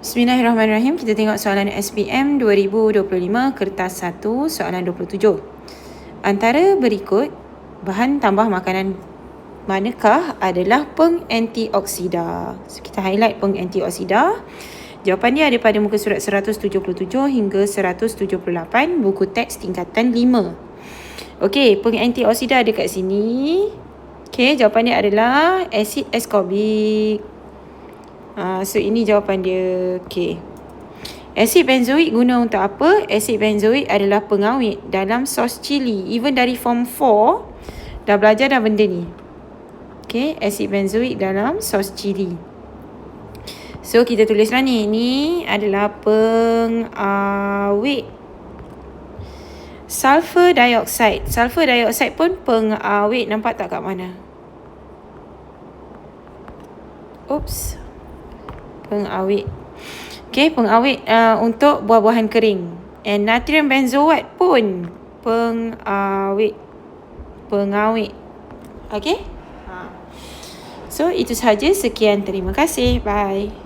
Bismillahirrahmanirrahim. Kita tengok soalan SPM 2025 kertas 1 soalan 27. Antara berikut bahan tambah makanan manakah adalah pengantioksida? So, kita highlight pengantioksida. Jawapan dia ada pada muka surat 177 hingga 178 buku teks tingkatan 5. Okey, pengantioksida ada kat sini. Okey, jawapan dia adalah asid askorbik. So ini jawapan dia. Okay. Asid benzoik guna untuk apa? Asid benzoik adalah pengawet dalam sos cili. Even dari form 4 dah belajar dah benda ni. Okay, asid benzoik dalam sos cili. So kita tulislah ni. Ni adalah pengawet. Sulfur dioxide. Sulfur dioxide pun pengawet. Nampak tak kat mana? Oops. Pengawet. Okay, pengawet untuk buah-buahan kering. And natrium benzoat pun pengawet. Okay. So itu sahaja. Sekian. Terima kasih. Bye.